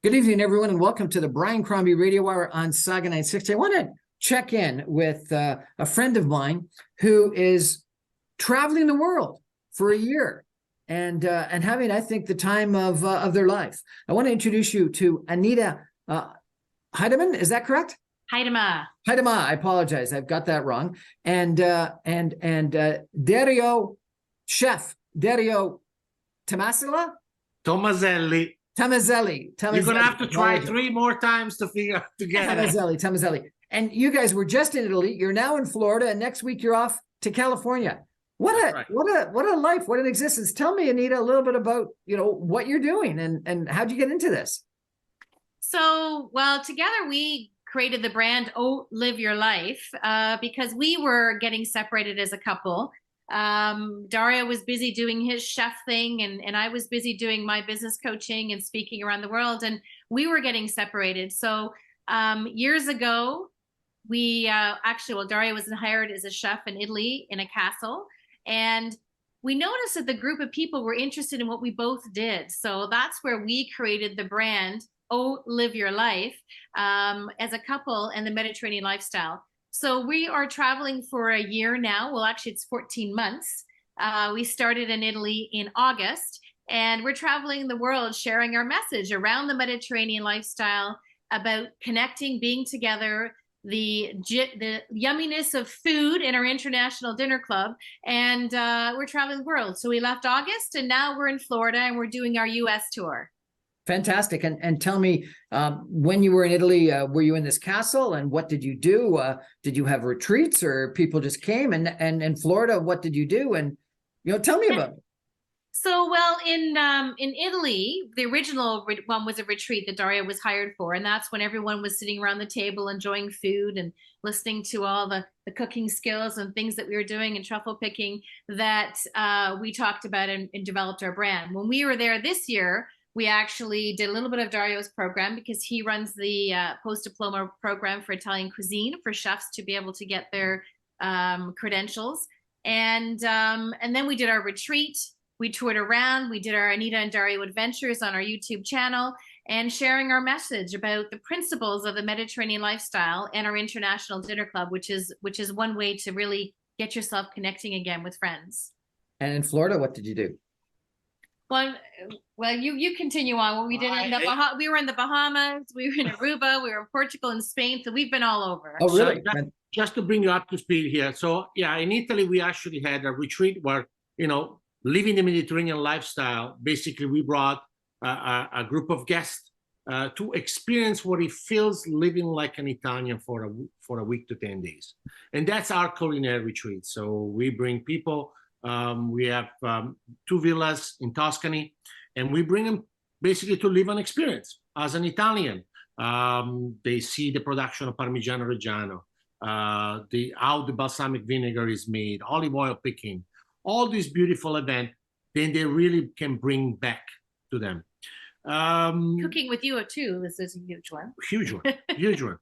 Good evening, everyone, and welcome to the Brian Crombie Radio Hour on Saga 960. I want to check in with a friend of mine who is traveling the world for a year and having, I think, the time of their life. I want to introduce you to Anita Heidemann. Is that correct? Haidema. Haidema. I apologize. I've got that wrong. And Dario Chef Dario Tomaselli. Tomaselli. You're going to have to try 3 more times to figure out to get it. Tomaselli. And you guys were just in Italy. You're now in Florida, and next week you're off to California. What a life, what an existence. Tell me, Anita, a little bit about, what you're doing and how'd you get into this? So, well, together we created the brand Oh Live Your Life because we were getting separated as a couple. Dario was busy doing his chef thing and I was busy doing my business coaching and speaking around the world, and we were getting separated. So years ago, Dario was hired as a chef in Italy in a castle, and we noticed that the group of people were interested in what we both did. So that's where we created the brand Oh Live Your Life as a couple and the Mediterranean lifestyle. So we are traveling for a year now. Well, actually, it's 14 months. We started in Italy in August, and we're traveling the world sharing our message around the Mediterranean lifestyle about connecting, being together, the yumminess of food in our international dinner club, and we're traveling the world. So we left August, and now we're in Florida, and we're doing our U.S. tour. Fantastic. And tell me, when you were in Italy, were you in this castle, and what did you do? Did you have retreats, or people just came? And in Florida, what did you do? And, tell me about it. So, well, in Italy, the original one was a retreat that Dario was hired for. And that's when everyone was sitting around the table enjoying food and listening to all the cooking skills and things that we were doing and truffle picking that we talked about and developed our brand. When we were there this year, we actually did a little bit of Dario's program because he runs the post-diploma program for Italian cuisine for chefs to be able to get their credentials. And then we did our retreat. We toured around. We did our Anita and Dario adventures on our YouTube channel and sharing our message about the principles of the Mediterranean lifestyle and our international dinner club, which is one way to really get yourself connecting again with friends. And in Florida, what did you do? Well, you continue on. What we did we were in the Bahamas, we were in Aruba, we were in Portugal and Spain, so we've been all over. Oh, really? So just to bring you up to speed here. So yeah, in Italy, we actually had a retreat where, living the Mediterranean lifestyle. Basically, we brought a group of guests to experience what it feels living like an Italian for a week to 10 days. And that's our culinary retreat. So we bring people. We have 2 villas in Tuscany, and we bring them basically to live an experience as an Italian. They see the production of Parmigiano Reggiano, how the balsamic vinegar is made, olive oil picking, all these beautiful events. Then they really can bring back to them. Cooking with you too. This is a huge one. Huge one.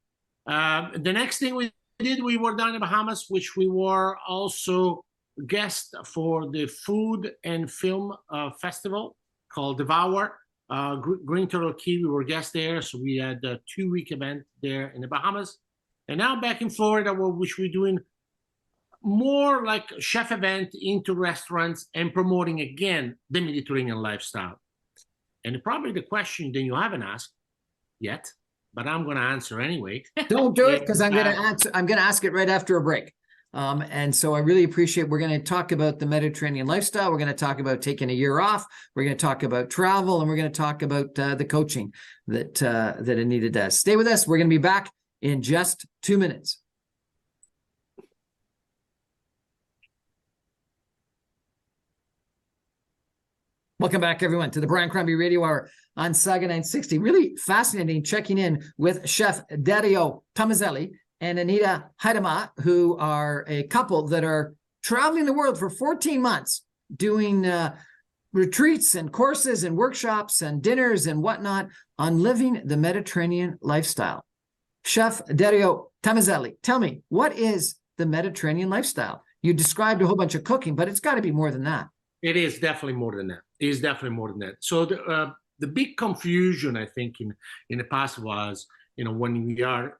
The next thing we did, we were down in the Bahamas, which we were also guest for the food and film festival called Devour. Green Turtle Key, we were guests there. So we had a 2-week event there in the Bahamas. And now back in Florida, which we're doing more like chef event into restaurants and promoting again the Mediterranean lifestyle. And probably the question that you haven't asked yet, but I'm going to answer anyway. Don't do it, because I'm going to answer. I'm going to ask it right after a break. And so I really appreciate, we're going to talk about the Mediterranean lifestyle. We're going to talk about taking a year off. We're going to talk about travel, and we're going to talk about the coaching that Anita does. Stay with us. We're going to be back in just 2 minutes. Welcome back, everyone, to the Brian Crombie Radio Hour on Saga 960. Really fascinating checking in with Chef Dario Tomaselli and Anita Heidemann, who are a couple that are traveling the world for 14 months, doing retreats and courses and workshops and dinners and whatnot on living the Mediterranean lifestyle. Chef Dario Tomaselli, tell me, what is the Mediterranean lifestyle? You described a whole bunch of cooking, but it's got to be more than that. It is definitely more than that. So the big confusion, I think, in the past was, when we are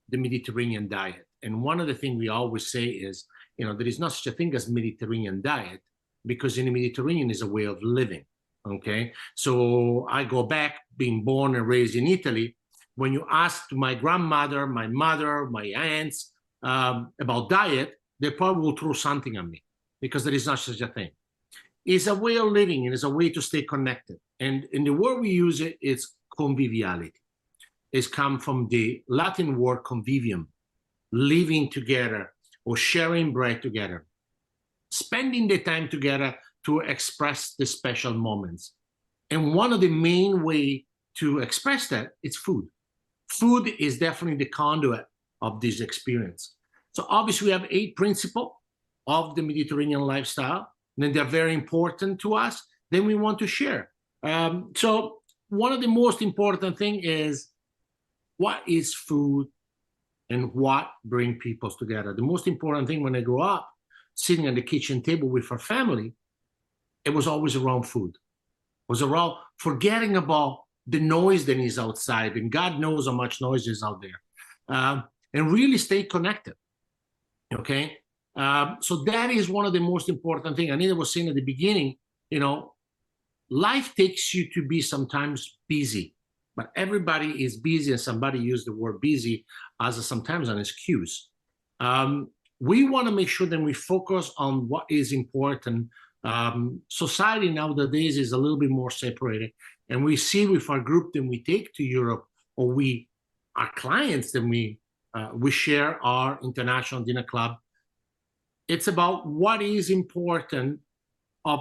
the Mediterranean diet. And one of the things we always say is, there is not such a thing as Mediterranean diet, because in the Mediterranean is a way of living. Okay. So I go back, being born and raised in Italy. When you ask my grandmother, my mother, my aunts about diet, they probably will throw something at me, because there is not such a thing. It's a way of living, and it's a way to stay connected. And in the word we use it's conviviality. It's come from the Latin word convivium, living together or sharing bread together, spending the time together to express the special moments. And one of the main ways to express that is food. Food is definitely the conduit of this experience. So obviously we have 8 principles of the Mediterranean lifestyle, and they're very important to us. Then we want to share. So one of the most important thing is, what is food and what bring people together? The most important thing when I grew up, sitting at the kitchen table with our family, it was always around food. It was around forgetting about the noise that is outside, and God knows how much noise is out there, and really stay connected. Okay, so that is one of the most important things. Anita was saying at the beginning, life takes you to be sometimes busy, but everybody is busy, and somebody used the word busy as sometimes an excuse. We want to make sure that we focus on what is important. Society nowadays is a little bit more separated, and we see with our group that we take to Europe, or our clients that we share our international dinner club. It's about what is important of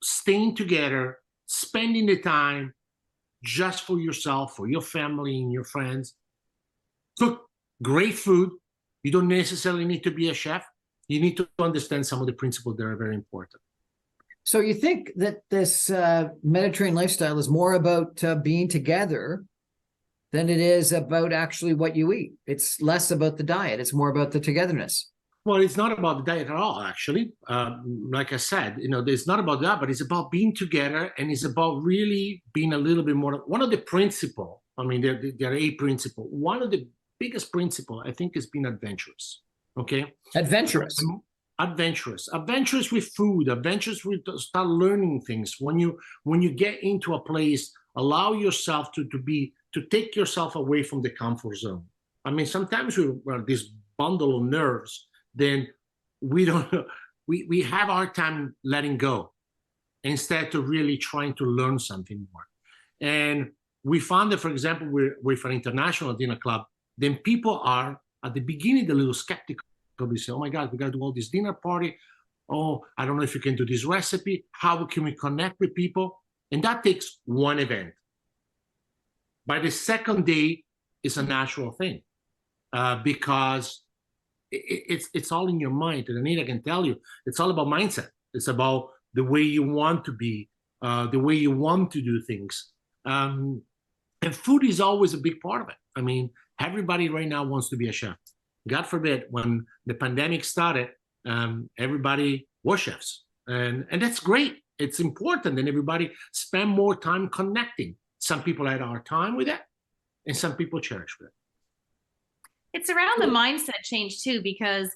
staying together, spending the time just for yourself, for your family and your friends. Cook great food. You don't necessarily need to be a chef. You need to understand some of the principles that are very important. So you think that this Mediterranean lifestyle is more about being together than it is about actually what you eat? It's less about the diet. It's more about the togetherness. Well, it's not about the diet at all, actually. Like I said, it's not about that, but it's about being together, and it's about really being a little bit more. One of the principles, there are 8 principles. One of the biggest principles, I think, is being adventurous. Okay? Adventurous with food, adventurous with start learning things. When you get into a place, allow yourself to take yourself away from the comfort zone. Sometimes we're this bundle of nerves, then we have our time letting go, instead of really trying to learn something more. And we found that, for example, with an international dinner club, then people are at the beginning a little skeptical. We say, oh my God, we got to do all this dinner party. Oh, I don't know if you can do this recipe. How can we connect with people? And that takes one event. By the second day, it's a natural thing, because it's all in your mind. And Anita can tell you, it's all about mindset. It's about the way you want to be, the way you want to do things. And food is always a big part of it. Everybody right now wants to be a chef. God forbid, when the pandemic started, everybody was chefs. And that's great. It's important that everybody spend more time connecting. Some people had a hard time with that, and some people cherish it. It's around the mindset change too, because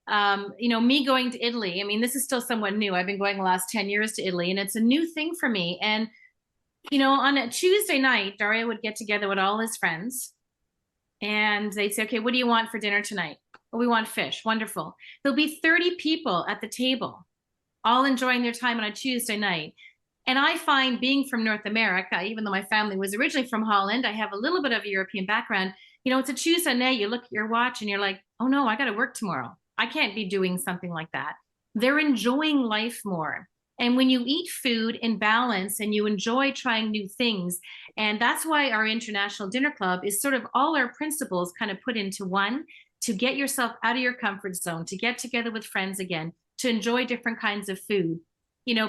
me going to Italy, this is still somewhat new. I've been going the last 10 years to Italy, and it's a new thing for me. And on a Tuesday night, Dario would get together with all his friends, and they'd say, okay, what do you want for dinner tonight? Oh, we want fish. Wonderful. There'll be 30 people at the table, all enjoying their time on a Tuesday night. And I find, being from North America, even though my family was originally from Holland, I have a little bit of a European background. It's a Tuesday night, you look at your watch and you're like, oh no, I got to work tomorrow. I can't be doing something like that. They're enjoying life more. And when you eat food in balance and you enjoy trying new things, and that's why our International Dinner Club is sort of all our principles kind of put into one, to get yourself out of your comfort zone, to get together with friends again, to enjoy different kinds of food.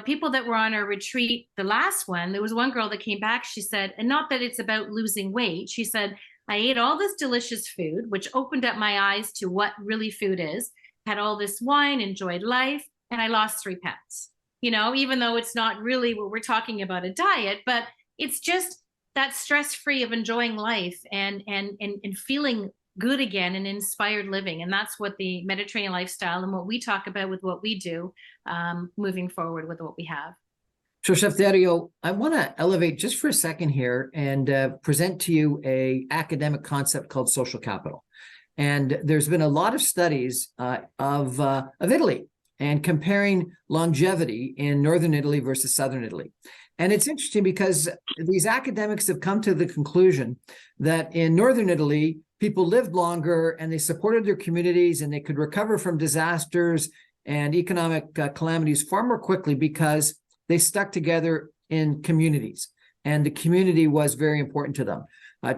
People that were on our retreat, the last one, there was one girl that came back, she said, and not that it's about losing weight, she said, I ate all this delicious food, which opened up my eyes to what really food is, had all this wine, enjoyed life, and I lost 3 pounds. Even though it's not really what we're talking about, a diet, but it's just that stress-free of enjoying life and feeling good again and inspired living. And that's what the Mediterranean lifestyle and what we talk about with what we do, moving forward with what we have. So, Chef Dario, I want to elevate just for a second here and present to you a academic concept called social capital. And there's been a lot of studies of Italy and comparing longevity in northern Italy versus southern Italy. And it's interesting because these academics have come to the conclusion that in northern Italy, people lived longer and they supported their communities and they could recover from disasters and economic calamities far more quickly because they stuck together in communities, and the community was very important to them.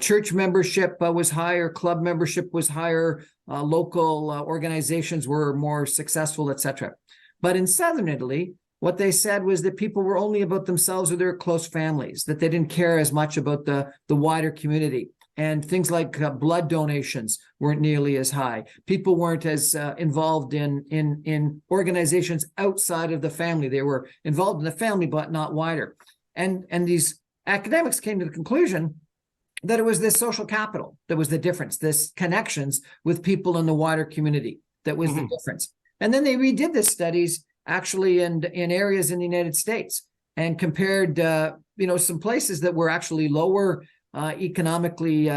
Church membership was higher, club membership was higher, local organizations were more successful, etc. But in southern Italy, what they said was that people were only about themselves or their close families, that they didn't care as much about the wider community. And things like blood donations weren't nearly as high. People weren't as involved in organizations outside of the family. They were involved in the family, but not wider. And these academics came to the conclusion that it was this social capital that was the difference, this connections with people in the wider community that was the difference. And then they redid the studies actually in areas in the United States and compared, some places that were actually lower economically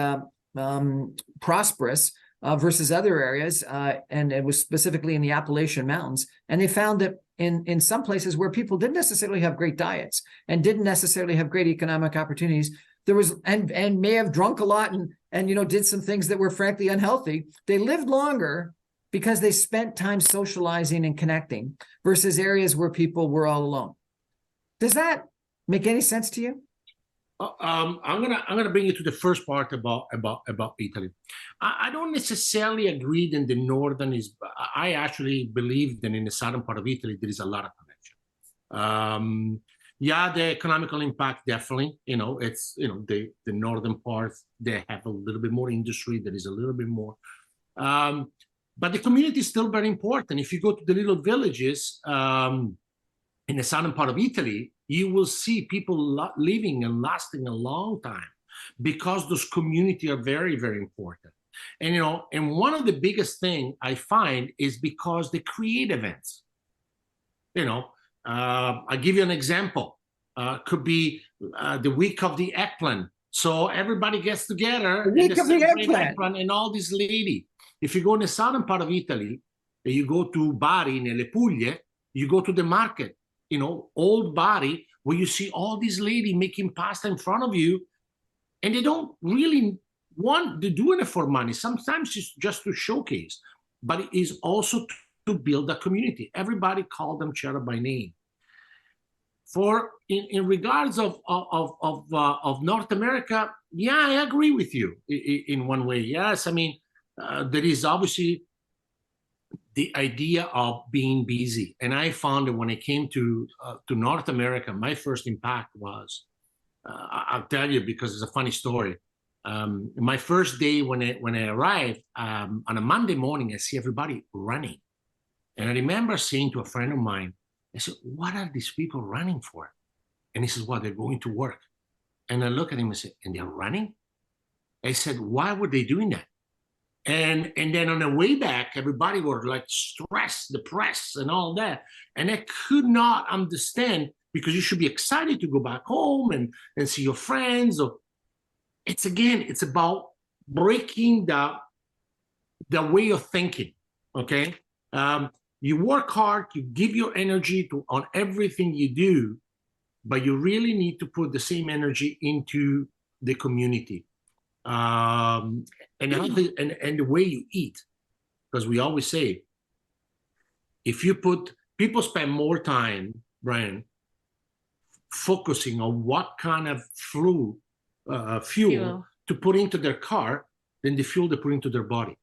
prosperous versus other areas, and it was specifically in the Appalachian Mountains. And they found that in some places where people didn't necessarily have great diets and didn't necessarily have great economic opportunities, there was and may have drunk a lot and did some things that were frankly unhealthy, they lived longer because they spent time socializing and connecting versus areas where people were all alone. Does that make any sense to you? I'm gonna bring you to the first part about Italy. I don't necessarily agree that the northern is. I actually believe that in the southern part of Italy there is a lot of connection. The economical impact definitely. It's the northern parts, they have a little bit more industry. There is a little bit more, but the community is still very important. If you go to the little villages in the southern part of Italy, you will see people living and lasting a long time because those communities are very, very important. And one of the biggest thing I find is because they create events. I'll give you an example. Could be the week of the eggplant. So everybody gets together. The week of the eggplant. And all these ladies. If you go in the southern part of Italy, and you go to Bari, nelle Puglie, you go to the market. Old Bari, where you see all these ladies making pasta in front of you, and they don't really want to do it for money. Sometimes it's just to showcase, but it is also to build a community. Everybody called them each other by name. In regards of North America, yeah, I agree with you in one way. Yes, I mean there is obviously the idea of being busy. And I found that when I came to North America, my first impact was, I'll tell you because it's a funny story. My first day when I arrived, on a Monday morning, I see everybody running. And I remember saying to a friend of mine, I said, what are these people running for? And he says, well, they're going to work. And I look at him and say, and they're running? I said, why were they doing that? And then on the way back, everybody were like stressed, depressed, and all that. And I could not understand, because you should be excited to go back home and see your friends. Or it's about breaking the way of thinking. Okay, you work hard, you give your energy on everything you do, but you really need to put the same energy into the community. And the way you eat, because we always say, if you people spend more time, Brian, focusing on what kind of fuel to put into their car than the fuel they put into their body.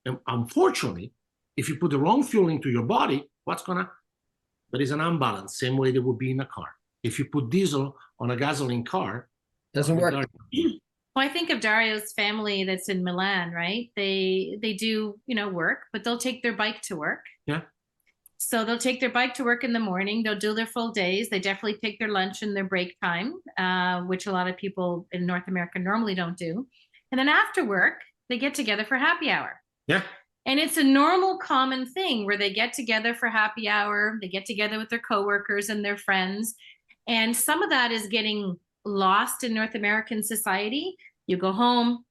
And unfortunately, if you put the wrong fuel into your body, there is an imbalance, same way there would be in a car. If you put diesel on a gasoline car, doesn't work. Well, I think of Dario's family that's in Milan, right? They do, work, but they'll take their bike to work. Yeah. So they'll take their bike to work in the morning. They'll do their full days. They definitely take their lunch and their break time, which a lot of people in North America normally don't do. And then after work, they get together for happy hour. Yeah. And it's a normal, common thing where they get together for happy hour. They get together with their coworkers and their friends. And some of that is getting lost in North American society. You go home,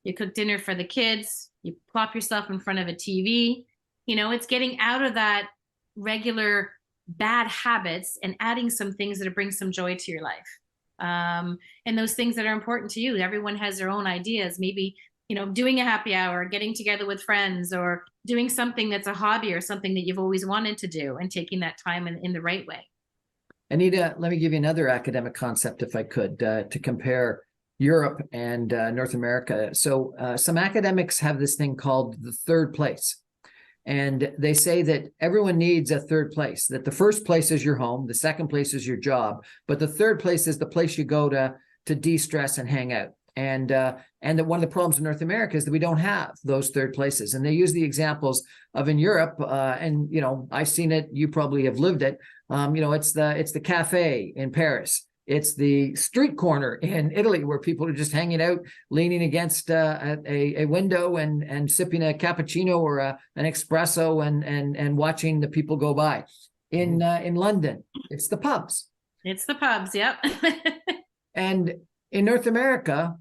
you cook dinner for the kids, you plop yourself in front of a TV. You know, it's getting out of that regular bad habits and adding some things that bring some joy to your life. And those things that are important to you. Everyone has their own ideas. Maybe, you know, doing a happy hour, getting together with friends, or doing something that's a hobby or something that you've always wanted to do, and taking that time in the right way. Anita, let me give you another academic concept, if I could, to compare Europe and North America. So some academics have this thing called the third place. And they say that everyone needs a third place, that the first place is your home, the second place is your job, but the third place is the place you go to de-stress and hang out. And that one of the problems in North America is that we don't have those third places. And they use the examples of in Europe, and you know, I've seen it. You probably have lived it. You know, it's the cafe in Paris. It's the street corner in Italy where people are just hanging out, leaning against a window and sipping a cappuccino or an espresso and watching the people go by. In London, it's the pubs. It's the pubs, yep. And in North America,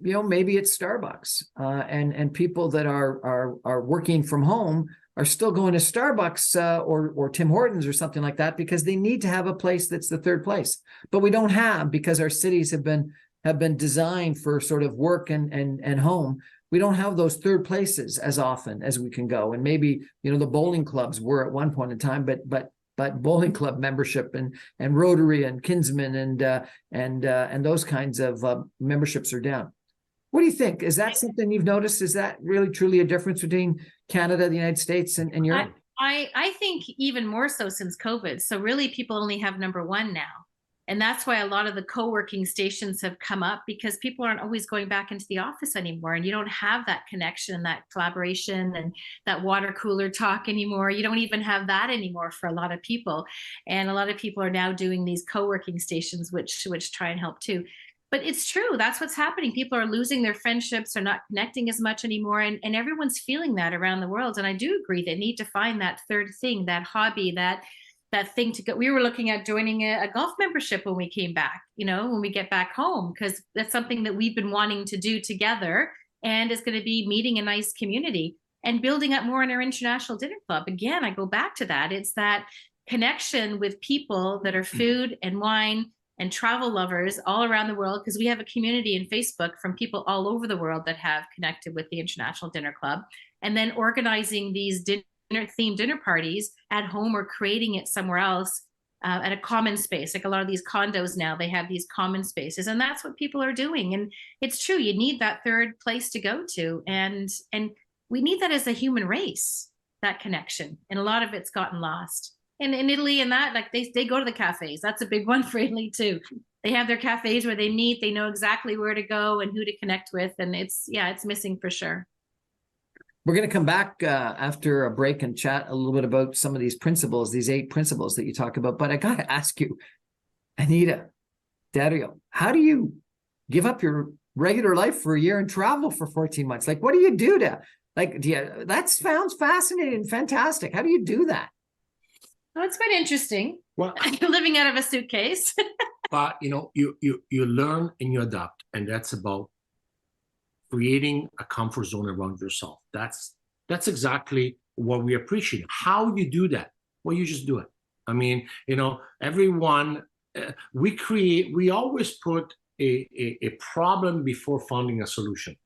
you know, maybe it's Starbucks, and people that are working from home are still going to Starbucks or Tim Hortons or something like that because they need to have a place that's the third place. But we don't have, because our cities have been designed for sort of work and home. We don't have those third places as often as we can go. And maybe, you know, the bowling clubs were at one point in time, but bowling club membership and Rotary and Kinsman and those kinds of memberships are down. What do you think? Is that something you've noticed? Is that really truly a difference between Canada, the United States, and Europe? I think even more so since COVID. So really people only have number one now. And that's why a lot of the co-working stations have come up, because people aren't always going back into the office anymore. And you don't have that connection, that collaboration, and that water cooler talk anymore. You don't even have that anymore for a lot of people. And a lot of people are now doing these co-working stations, which try and help too. But it's true. That's what's happening. People are losing their friendships. They're not connecting as much anymore. And everyone's feeling that around the world. And I do agree they need to find that third thing, that hobby, that thing to go. We were looking at joining a golf membership when we came back, you know, when we get back home, because that's something that we've been wanting to do together. And it's going to be meeting a nice community and building up more in our international dinner club. Again, I go back to that. It's that connection with people that are food and wine and travel lovers all around the world, because we have a community in Facebook from people all over the world that have connected with the International Dinner Club, and then organizing these themed dinner parties at home or creating it somewhere else at a common space. Like a lot of these condos now, they have these common spaces, and that's what people are doing. And it's true, you need that third place to go to, and we need that as a human race, that connection. And a lot of it's gotten lost. And in Italy and that, like they go to the cafes. That's a big one for Italy too. They have their cafes where they meet. They know exactly where to go and who to connect with. And it's missing for sure. We're going to come back after a break and chat a little bit about some of these principles, these 8 principles that you talk about. But I got to ask you, Anita, Dario, how do you give up your regular life for a year and travel for 14 months? Like, what do you do that sounds fascinating, fantastic. How do you do that? Well, it's been interesting. Well, living out of a suitcase. but you know, you learn and you adapt, and that's about creating a comfort zone around yourself. That's exactly what we appreciate. How you do that? Well, you just do it. I mean, you know, everyone we always put a problem before finding a solution,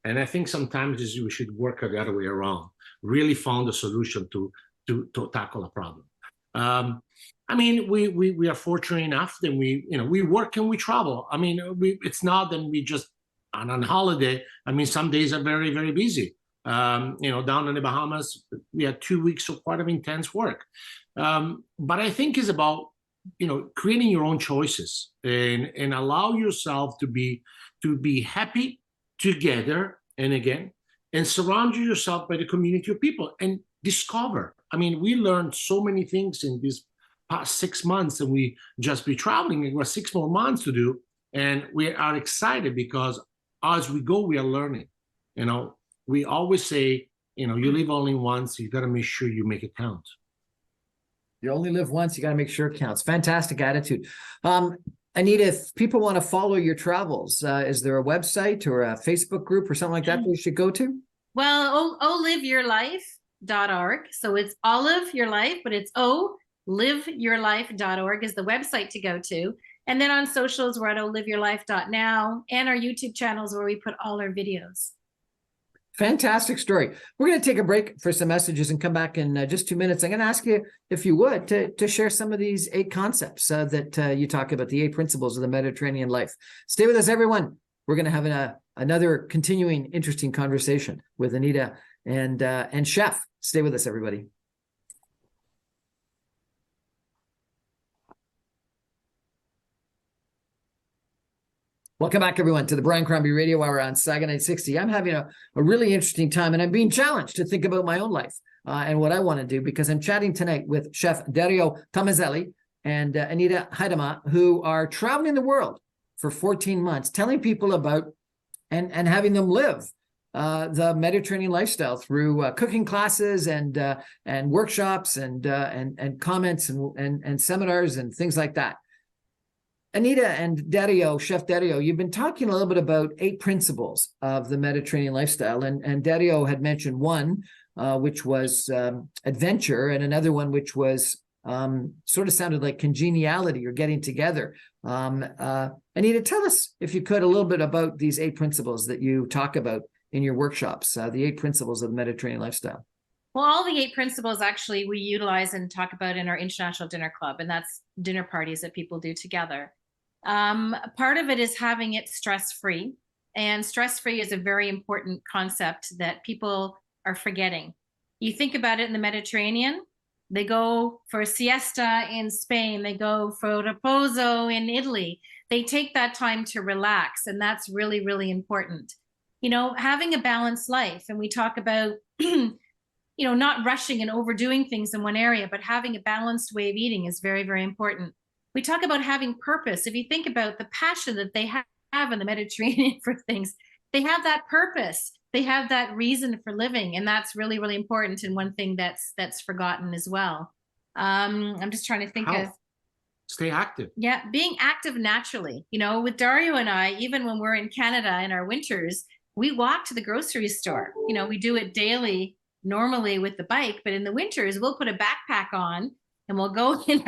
and I think sometimes we should work the other way around. Really find a solution to tackle a problem. I mean, we are fortunate enough that we work and we travel. I mean, it's not that we just on holiday. I mean, some days are very, very busy. Down in the Bahamas, we had 2 weeks of quite intense work. But I think it's about, creating your own choices and allow yourself to be happy together and surround yourself by the community of people and discover. I mean, we learned so many things in these past 6 months, and we just be traveling, and we're 6 more months to do. And we are excited because as we go, we are learning. You know, we always say, you know, you live only once, you got to make sure you make it count. You only live once, you got to make sure it counts. Fantastic attitude. Anita, if people want to follow your travels, is there a website or a Facebook group or something like that they should go to? Well, oliveyourlife.org. So it's Olive Your Life, but it's oliveyourlife.org is the website to go to. And then on socials, we're at oliveyourlife.now, and our YouTube channels where we put all our videos. Fantastic story. We're going to take a break for some messages and come back in just 2 minutes. I'm going to ask you, if you would, to share some of these 8 concepts that you talk about, the 8 principles of the Mediterranean life. Stay with us, everyone. We're going to have another continuing interesting conversation with Anita and Chef. Stay with us, everybody. Welcome back, everyone, to the Brian Crombie Radio Hour on Saga 960. I'm having a really interesting time, and I'm being challenged to think about my own life and what I want to do, because I'm chatting tonight with Chef Dario Tomazelli and Anita Haidama, who are traveling the world for 14 months, telling people about and having them live the Mediterranean lifestyle through cooking classes and workshops and comments and seminars and things like that. Anita and Dario, Chef Dario, you've been talking a little bit about 8 principles of the Mediterranean lifestyle. And Dario had mentioned one, which was adventure, and another one, which was sort of sounded like congeniality or getting together. Anita, tell us, if you could, a little bit about these 8 principles that you talk about in your workshops, the 8 principles of the Mediterranean lifestyle. Well, all the 8 principles actually we utilize and talk about in our International Dinner Club, and that's dinner parties that people do together. Part of it is having it stress-free, and stress-free is a very important concept that people are forgetting. You think about it in the Mediterranean, they go for a siesta in Spain, they go for riposo in Italy. They take that time to relax, and that's really, really important. You know, having a balanced life, and we talk about, you know, not rushing and overdoing things in one area, but having a balanced way of eating is very, very important. We talk about having purpose. If you think about the passion that they have in the Mediterranean for things, they have that purpose. They have that reason for living, and that's really, really important. And one thing that's forgotten as well. I'm just trying to think of. Stay active. Yeah, being active naturally. You know, with Dario and I, even when we're in Canada in our winters, we walk to the grocery store. You know, we do it daily normally with the bike, but in the winters, we'll put a backpack on and we'll go in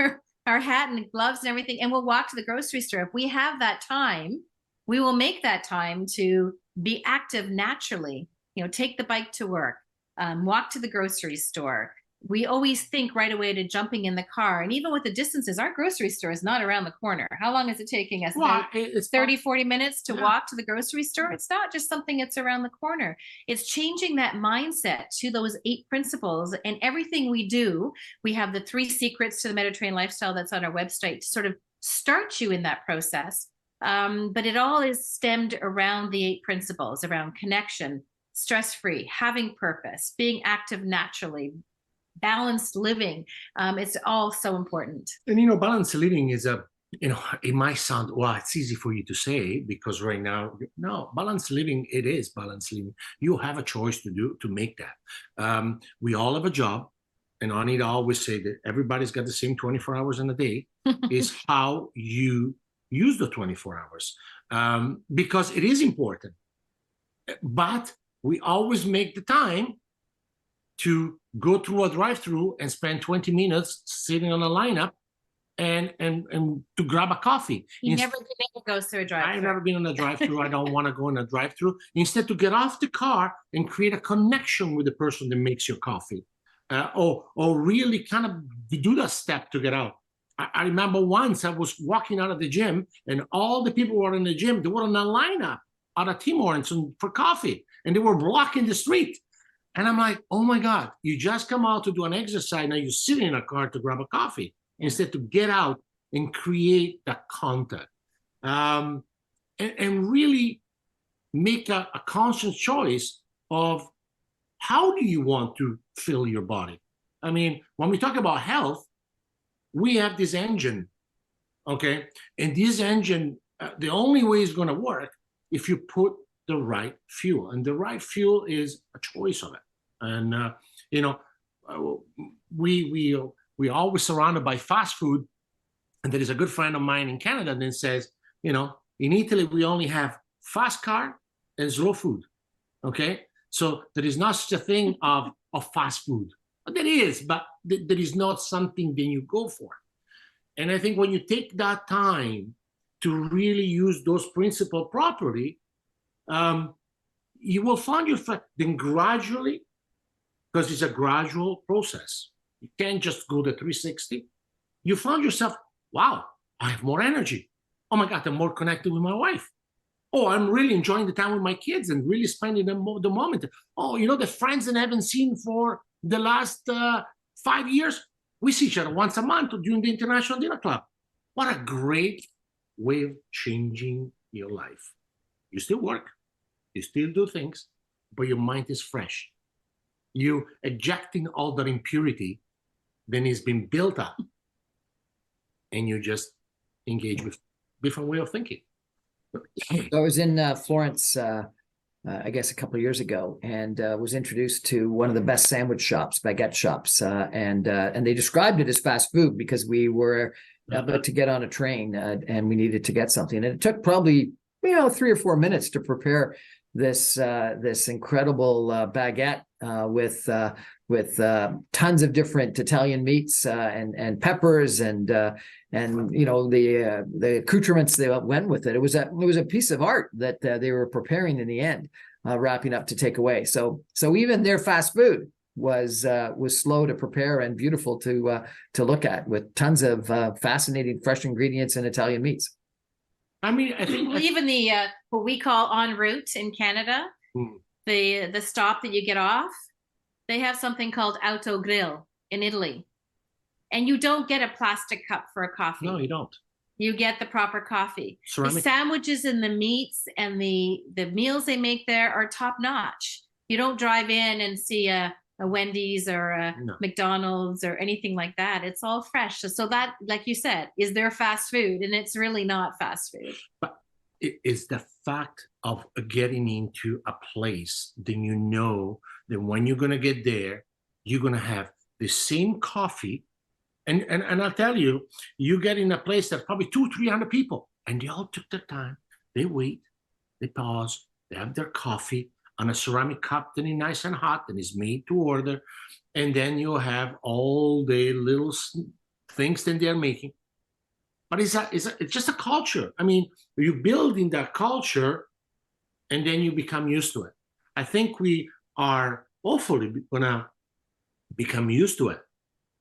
our hat and gloves and everything, and we'll walk to the grocery store. If we have that time, we will make that time to be active naturally. You know, take the bike to work, walk to the grocery store. We always think right away to jumping in the car. And even with the distances, our grocery store is not around the corner. How long is it taking us? Well, it's 30, 40 minutes to walk to the grocery store. It's not just something that's around the corner. It's changing that mindset to those 8 principles. And everything we do, we have the 3 secrets to the Mediterranean lifestyle that's on our website to sort of start you in that process. But it all is stemmed around the 8 principles, around connection, stress-free, having purpose, being active naturally, balanced living. It's all so important. And, you know, balanced living is you know, it might sound, well, it's easy for you to say because right now, no, balanced living, it is balanced living. You have a choice to make that. We all have a job. And Anita always say that everybody's got the same 24 hours in a day. Is how you use the 24 hours. Because it is important. But we always make the time to go through a drive-through and spend 20 minutes sitting on a lineup and to grab a coffee. You never go through a drive-through. I've never been on a drive-through. I don't want to go in a drive-through. Instead, to get off the car and create a connection with the person that makes your coffee, or really kind of do that step to get out. I remember once I was walking out of the gym, and all the people who were in the gym, they were on a lineup out of Tim Hortons for coffee, and they were blocking the street. And I'm like, oh my God, you just come out to do an exercise. Now you're sitting in a car to grab a coffee instead to get out and create that contact. And really make a conscious choice of how do you want to fill your body? I mean, when we talk about health, we have this engine, okay? And this engine, the only way it's going to work if you put the right fuel, and the right fuel is a choice of it. And we always surrounded by fast food, and there is a good friend of mine in Canada that says, in Italy we only have fast car and slow food, okay? So there is not such a thing of fast food. There is, but there is not something that you go for. And I think when you take that time to really use those principles properly, you will find then gradually, because it's a gradual process. You can't just go to 360. You find yourself, wow, I have more energy. Oh my God, I'm more connected with my wife. Oh, I'm really enjoying the time with my kids and really spending the moment. Oh, the friends that I haven't seen for the last 5 years, we see each other once a month during the International Dinner Club. What a great way of changing your life. You still work, you still do things, but your mind is fresh. You ejecting all that impurity, then it's been built up, and you just engage with different way of thinking. I was in Florence, I guess a couple of years ago, and was introduced to one of the best sandwich shops, baguette shops, and they described it as fast food because we were about to get on a train and we needed to get something, and it took probably 3 or 4 minutes to prepare this incredible baguette with tons of different Italian meats and peppers and the accoutrements that went with it. It was a piece of art that they were preparing in the end, wrapping up to take away. So even their fast food was slow to prepare and beautiful to look at, with tons of fascinating fresh ingredients and Italian meats. I mean, I think even the what we call en route in Canada, the stop that you get off, they have something called autogrill in Italy, and you don't get a plastic cup for a coffee. No, you don't. You get the proper coffee. Ceramic. The sandwiches and the meats and the meals they make there are top notch. You don't drive in and see a Wendy's or a McDonald's or anything like that. It's all fresh. So that, like you said, is their fast food, and it's really not fast food. But it is the fact of getting into a place, then you know that when you're going to get there, you're going to have the same coffee. And I'll tell you, you get in a place that's probably 200-300 people, and they all took their time. They wait, they pause, they have their coffee on a ceramic cup that is nice and hot and is made to order. And then you have all the little things that they're making. But it's just a culture. I mean, you build in that culture and then you become used to it. I think we are hopefully going to become used to it,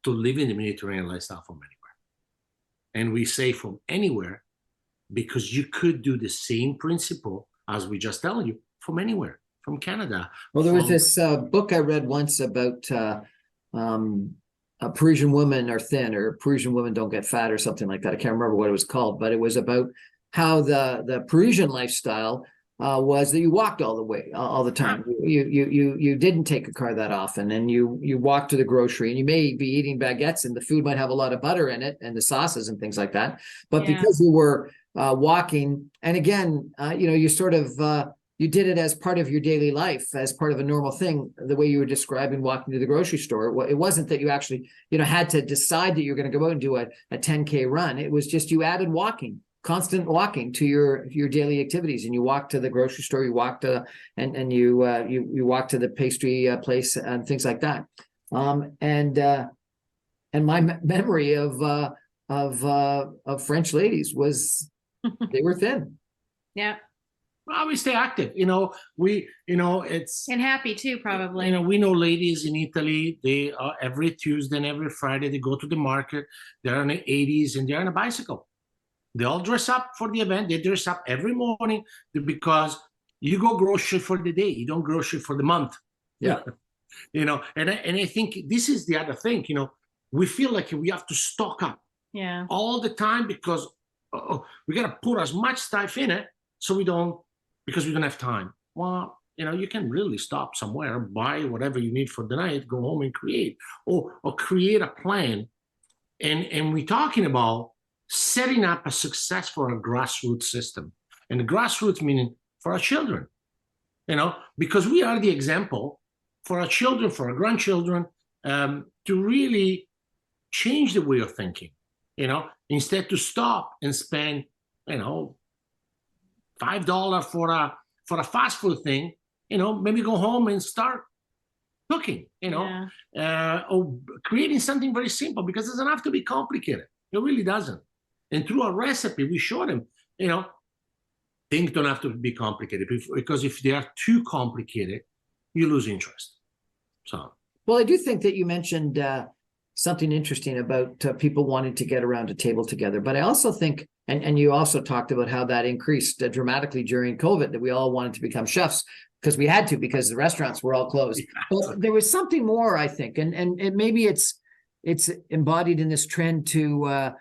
to living the Mediterranean lifestyle from anywhere. And we say from anywhere because you could do the same principle as we just tell you from anywhere. From Canada. Well, there was this book I read once about Parisian women are thin, or Parisian women don't get fat, or something like that. I can't remember what it was called, but it was about how the Parisian lifestyle was that you walked all the way, all the time. You didn't take a car that often, and you walked to the grocery, and you may be eating baguettes, and the food might have a lot of butter in it, and the sauces and things like that. But because you were walking, and again, you sort of you did it as part of your daily life, as part of a normal thing, the way you were describing walking to the grocery store. It wasn't that you actually, had to decide that you're going to go out and do a 10K run. It was just you added constant walking to your daily activities, and you walked to the grocery store, you walked and you walked to the pastry place and things like that. And my memory of French ladies was they were thin. Yeah. Well, we stay active. It's and happy too, probably. We know ladies in Italy. They are every Tuesday and every Friday they go to the market. They're on the 80s and they're on a bicycle. They all dress up for the event. They dress up every morning because you go grocery for the day. You don't grocery for the month. Yeah. And I think this is the other thing. We feel like we have to stock up. Yeah. All the time because we got to put as much stuff in it because we don't have time. Well, you can really stop somewhere, buy whatever you need for the night, go home and create, or create a plan. And we're talking about setting up a successful grassroots system. And the grassroots meaning for our children, because we are the example for our children, for our grandchildren, to really change the way of thinking, instead to stop and spend, $5 for a fast food thing, maybe go home and start cooking, or creating something very simple, because it doesn't have to be complicated. It really doesn't. And through a recipe, we show them, things don't have to be complicated, because if they are too complicated, you lose interest. So, well, I do think that you mentioned something interesting about people wanting to get around a table together. But I also think, and you also talked about how that increased dramatically during COVID, that we all wanted to become chefs because we had to, because the restaurants were all closed. But there was something more, I think, and maybe it's embodied in this trend to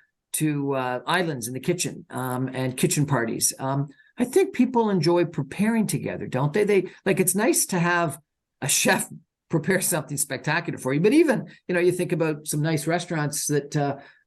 islands in the kitchen and kitchen parties. I think people enjoy preparing together, don't they? It's nice to have a chef prepare something spectacular for you. But even, you think about some nice restaurants that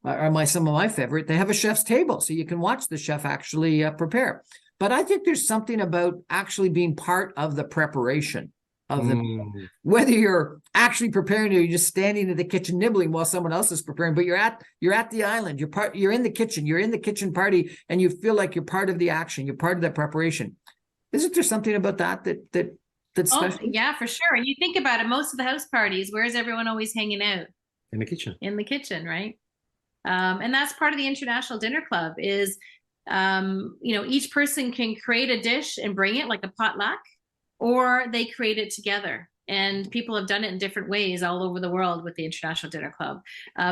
are some of my favorite. They have a chef's table, so you can watch the chef actually prepare. But I think there's something about actually being part of the preparation of the meal. Whether you're actually preparing or you're just standing in the kitchen nibbling while someone else is preparing, but you're at the island, you're in the kitchen, you're in the kitchen party, and you feel like you're part of the action, you're part of that preparation. Isn't there something about that's special? Yeah, for sure. And you think about it, most of the house parties, where's everyone always hanging out? In the kitchen. In the kitchen, right? And that's part of the International Dinner Club is, each person can create a dish and bring it like a potluck, or they create it together. And people have done it in different ways all over the world with the International Dinner Club.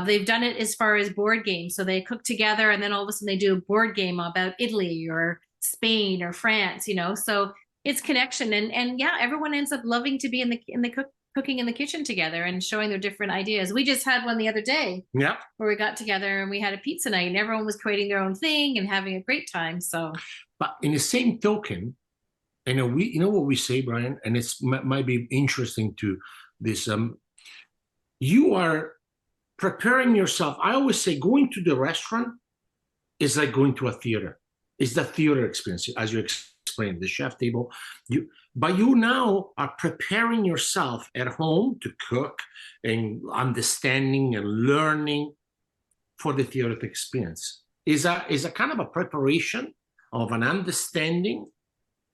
They've done it as far as board games. So they cook together and then all of a sudden they do a board game about Italy or Spain or France, so it's connection. And yeah, everyone ends up loving to be in the cooking in the kitchen together and showing their different ideas. We just had one the other day, where we got together and we had a pizza night and everyone was creating their own thing and having a great time. So, but in the same token, we, what we say, Brian, and it's might be interesting to this. You are preparing yourself. I always say going to the restaurant is like going to a theater. It's the theater experience, as you explained, the chef table. But you now are preparing yourself at home to cook and understanding and learning for the theater experience. Is a kind of a preparation of an understanding.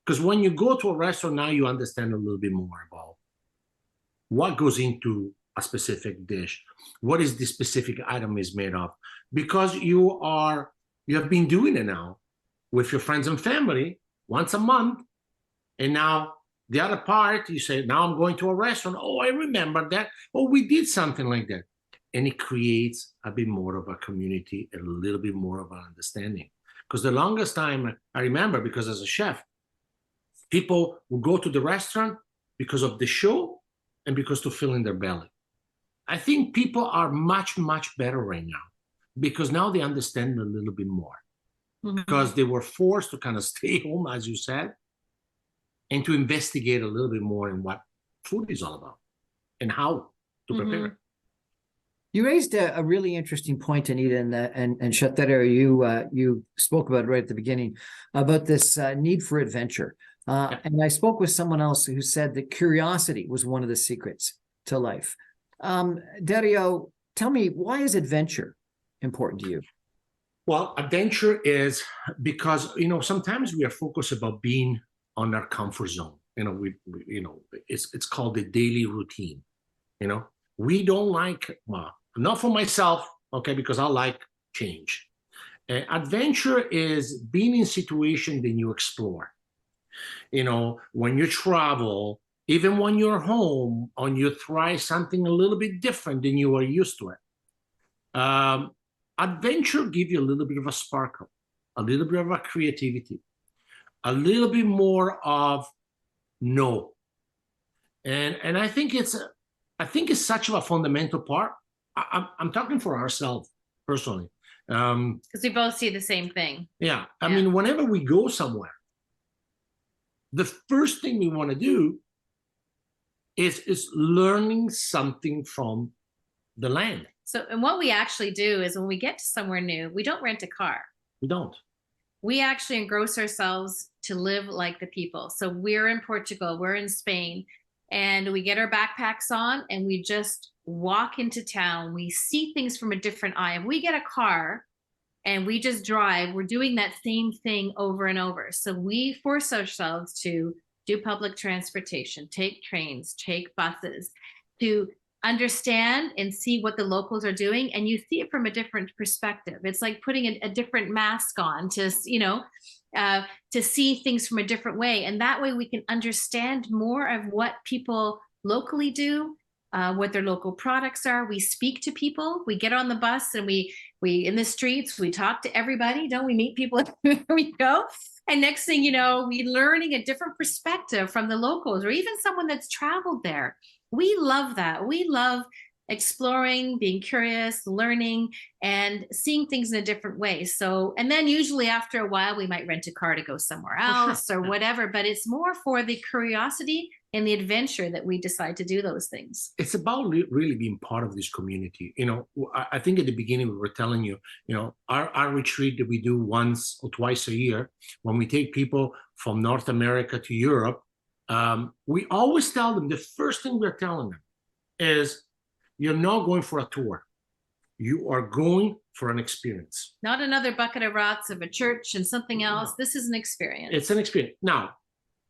Because when you go to a restaurant now, you understand a little bit more about what goes into a specific dish, what is the specific item is made of, because you have been doing it now with your friends and family once a month, and now the other part, you say, now I'm going to a restaurant. Oh, I remember that. Oh, we did something like that. And it creates a bit more of a community, a little bit more of an understanding. Because the longest time I remember, because as a chef, people will go to the restaurant because of the show and because to fill in their belly. I think people are much, much better right now because now they understand a little bit more. Because they were forced to kind of stay home, as you said, and to investigate a little bit more in what food is all about and how to prepare it. You raised a really interesting point, Anita, and Chef Dario, you spoke about it right at the beginning, about this need for adventure. And I spoke with someone else who said that curiosity was one of the secrets to life. Dario, tell me, why is adventure important to you? Well, adventure is because, sometimes we are focused about being on our comfort zone. It's called the daily routine. We don't like, well, not for myself, okay, because I like change. Adventure is being in situation that you explore. When you travel, even when you're home, and you try something a little bit different than you are used to it. Adventure gives you a little bit of a sparkle, a little bit of a creativity, a little bit more of no. And I think it's such a fundamental part. I'm talking for ourselves personally. Because we both see the same thing. Yeah. I mean, whenever we go somewhere, the first thing we want to do is learning something from the land. So, and what we actually do is when we get to somewhere new, we don't rent a car. We don't. We actually engross ourselves to live like the people. So we're in Portugal, we're in Spain, and we get our backpacks on and we just walk into town. We see things from a different eye. If we get a car and we just drive, we're doing that same thing over and over. So we force ourselves to do public transportation, take trains, take buses, to understand and see what the locals are doing, and you see it from a different perspective. It's like putting a different mask on to, to see things from a different way, and that way we can understand more of what people locally do, what their local products are. We speak to people. We get on the bus and we in the streets, we talk to everybody. Don't we meet people where we go? And next thing you know, we're learning a different perspective from the locals or even someone that's traveled there. We love that. We love exploring, being curious, learning, and seeing things in a different way. So, and then usually after a while, we might rent a car to go somewhere else or whatever, but it's more for the curiosity and the adventure that we decide to do those things. It's about really being part of this community. I think at the beginning we were telling you, our retreat that we do once or twice a year, when we take people from North America to Europe, we always tell them, the first thing we're telling them is, you're not going for a tour. You are going for an experience. Not another bucket of rocks of a church and something else. This is an experience. It's an experience. Now,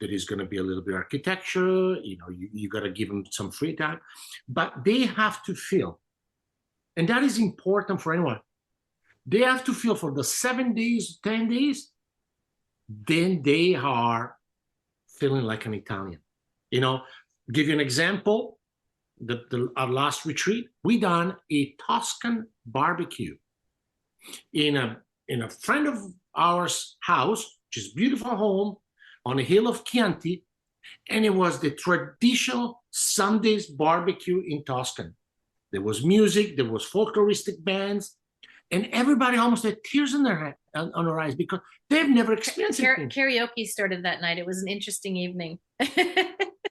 there is going to be a little bit of architecture. You got to give them some free time. But they have to feel, and that is important for anyone, they have to feel for the 7 days, 10 days, then they are feeling like an Italian. Give you an example. Our last retreat, we done a Tuscan barbecue in a friend of ours' house, which is a beautiful home on a hill of Chianti, and it was the traditional Sundays barbecue in Tuscan. There was music, there was folkloristic bands, and everybody almost had tears in their eyes because they've never experienced it. Karaoke started that night. It was an interesting evening.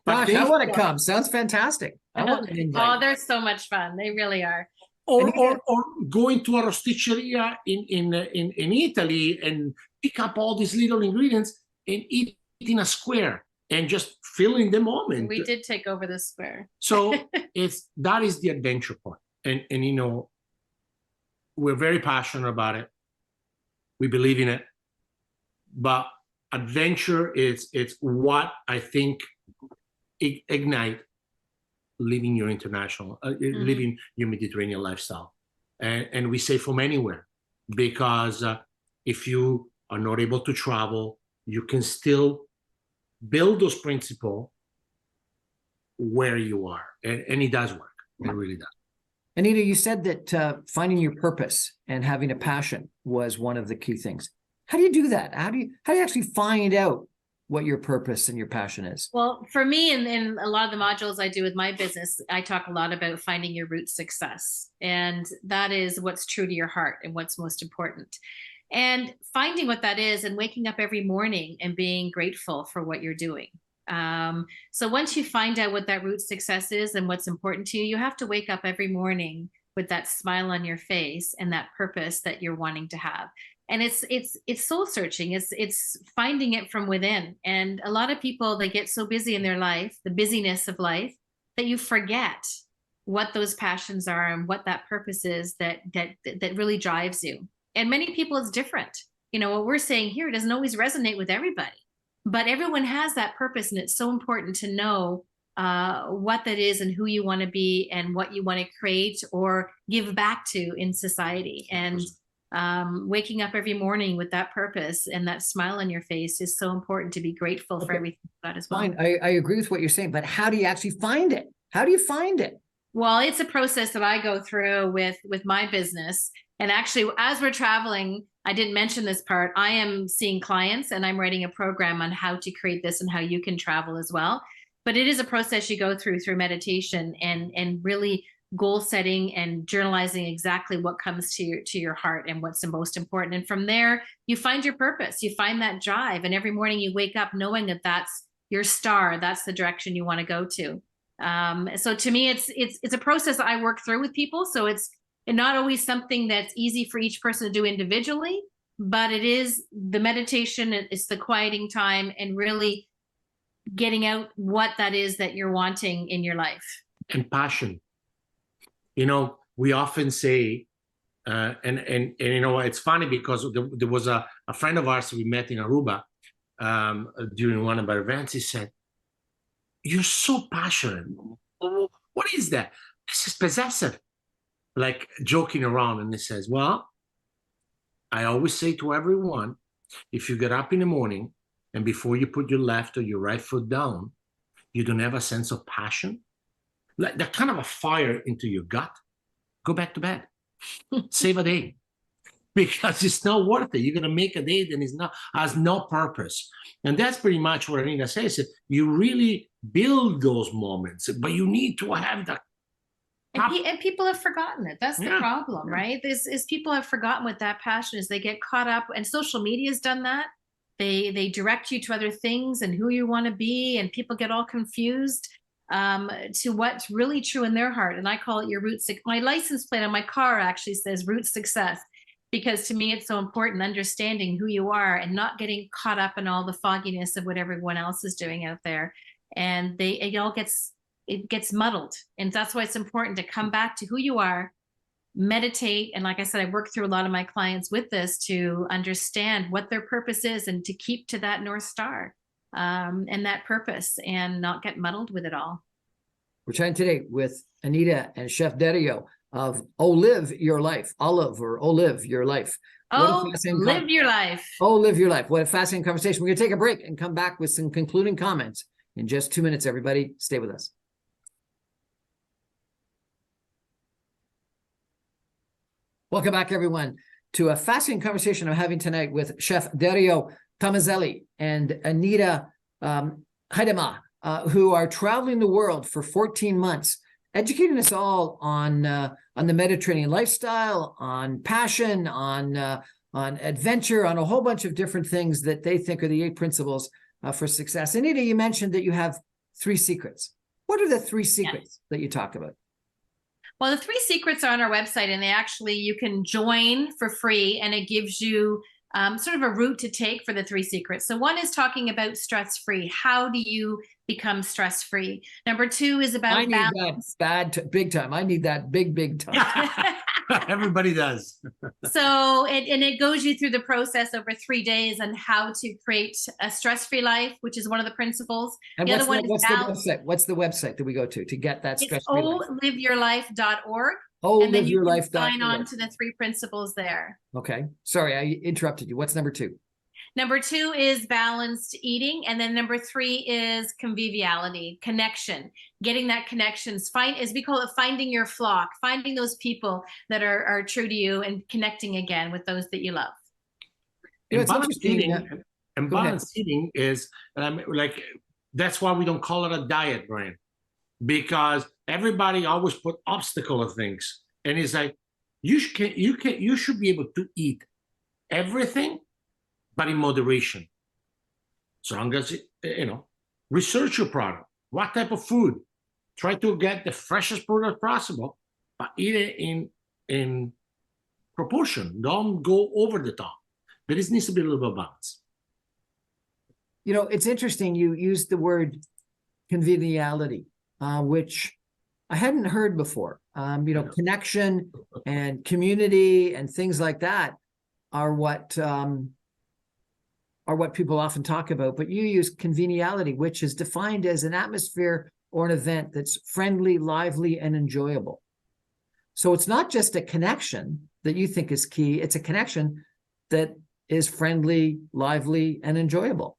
Gosh, I want to come. Sounds fantastic. I want an invite. Oh, they're so much fun. They really are. Or going to a rosticceria in Italy and pick up all these little ingredients and eat in a square and just feeling the moment. We did take over the square. So that is the adventure part. And we're very passionate about it. We believe in it. But adventure it's what I think ignite living your international, living your Mediterranean lifestyle. And we say from anywhere, because if you are not able to travel, you can still build those principles where you are. And it does work. It really does. Anita, you said that finding your purpose and having a passion was one of the key things. How do you do that? How do you actually find out what your purpose and your passion is? Well, for me, in a lot of the modules I do with my business, I talk a lot about finding your root success. And that is what's true to your heart and what's most important. And finding what that is and waking up every morning and being grateful for what you're doing. So once you find out what that root success is and what's important to you, you have to wake up every morning with that smile on your face and that purpose that you're wanting to have. And it's soul searching. It's finding it from within. And a lot of people, they get so busy in their life, the busyness of life, that you forget what those passions are and what that purpose is that really drives you. And many people, it's different. What we're saying here doesn't always resonate with everybody, but everyone has that purpose, and it's so important to know what that is and who you want to be and what you want to create or give back to in society. And waking up every morning with that purpose and that smile on your face is so important, to be grateful for everything you've got as well. Fine. I agree with what you're saying, but how do you actually find it? How do you find it? Well, it's a process that I go through with my business. And actually, as we're traveling, I didn't mention this part, I am seeing clients and I'm writing a program on how to create this and how you can travel as well. But it is a process you go through meditation and really goal setting and journalizing exactly what comes to your heart and what's the most important. And from there, you find your purpose, you find that drive. And every morning you wake up knowing that that's your star, that's the direction you want to go to. So to me, it's a process I work through with people. So it's not always something that's easy for each person to do individually, but it is the meditation, it's the quieting time, and really getting out what that is that you're wanting in your life. And passion. You know, we often say, and you know, it's funny because there was a friend of ours we met in Aruba during one of our events. He said, "You're so passionate. What is that?" This is possessive, like joking around. And he says, "Well, I always say to everyone, if you get up in the morning and before you put your left or your right foot down, you don't have a sense of passion, like that kind of a fire into your gut, go back to bed. Save a day. Because it's not worth it. You're going to make a day that has no purpose." And that's pretty much what Anita says. You really build those moments, but you need to have that. And people have forgotten it. That's the problem, right? Is people have forgotten what that passion is. They get caught up, and social media has done that. They direct you to other things and who you want to be, and people get all confused to what's really true in their heart. And I call it your root. My license plate on my car actually says root success, because to me it's so important understanding who you are and not getting caught up in all the fogginess of what everyone else is doing out there. And it gets muddled. And that's why it's important to come back to who you are, meditate. And like I said, I work through a lot of my clients with this to understand what their purpose is and to keep to that North Star and that purpose and not get muddled with it all. We're chatting today with Anita and Chef Dario of Live Your Life, Olive or Live Your Life. Live your life. Live your life. What a fascinating conversation. We're going to take a break and come back with some concluding comments in just 2 minutes, everybody. Stay with us. Welcome back, everyone, to a fascinating conversation I'm having tonight with Chef Dario Tomazelli and Anita Haidama, who are traveling the world for 14 months, educating us all on the Mediterranean lifestyle, on passion, on adventure, on a whole bunch of different things that they think are the 8 principles for success. Anita, you mentioned that you have 3 secrets. What are the 3 secrets that you talk about? Well, the 3 secrets are on our website, and you can join for free, and it gives you sort of a route to take for the 3 secrets. So one is talking about stress-free. How do you become stress-free? Number 2 is about balance. Big time. I need that big time. Everybody does. So it goes you through the process over 3 days on how to create a stress-free life, which is one of the principles. And what's the website? What's the website that we go to get that stress-free life? liveyourlife.org. And then you can life. sign on to the 3 principles there. Okay. Sorry, I interrupted you. What's number 2? Number 2 is balanced eating. And then number 3 is conviviality, connection, getting that connections. As we call it, finding your flock, finding those people that are true to you and connecting again with those that you love. And balanced eating is, like, that's why we don't call it a diet, Brian, because everybody always put obstacle of things. And it's like, you should be able to eat everything, but in moderation. As long as, research your product. What type of food? Try to get the freshest product possible, but eat it in proportion. Don't go over the top. There needs to be a little bit of balance. It's interesting. You used the word conviviality, which I hadn't heard before. Connection and community and things like that are what people often talk about, but you use conviviality, which is defined as an atmosphere or an event that's friendly, lively, and enjoyable. So it's not just a connection that you think is key, it's a connection that is friendly, lively, and enjoyable.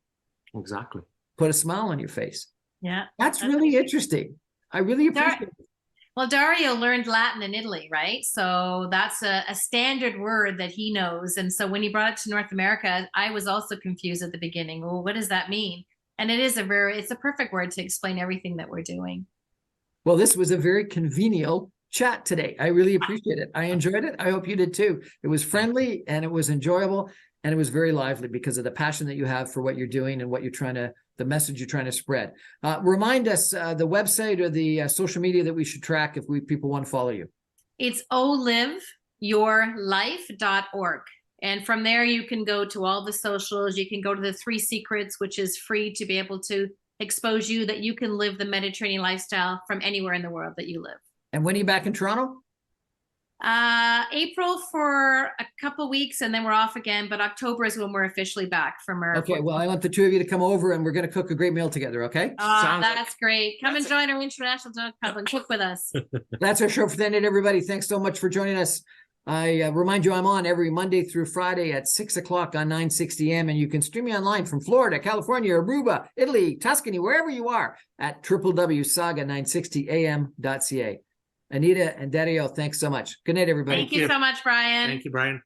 Exactly. Put a smile on your face. Yeah. That's really interesting. I really appreciate it. Well, Dario learned Latin in Italy, right? So that's a standard word that he knows. And so when he brought it to North America, I was also confused at the beginning. Well, what does that mean? And it's a perfect word to explain everything that we're doing. Well, this was a very convivial chat today. I really appreciate it. I enjoyed it. I hope you did too. It was friendly and it was enjoyable and it was very lively because of the passion that you have for what you're doing and what you're trying to, the message you're trying to spread. Remind us the website or the social media that we should track if people want to follow you. It's oliveyourlife.org. And from there, you can go to all the socials. You can go to the 3 Secrets, which is free to be able to expose you that you can live the Mediterranean lifestyle from anywhere in the world that you live. And when are you back in Toronto? April for a couple weeks, and then we're off again. But October is when we're officially back from our. Okay, well, I want the 2 of you to come over, and we're going to cook a great meal together. Okay? That's great. Come and join our international club and cook with us. That's our show for the night, everybody. Thanks so much for joining us. I remind you, I'm on every Monday through Friday at 6 o'clock on 960 AM, and you can stream me online from Florida, California, Aruba, Italy, Tuscany, wherever you are at www.saga960am.ca. Anita and Dario, thanks so much. Good night, everybody. Thank you so much, Brian. Thank you, Brian.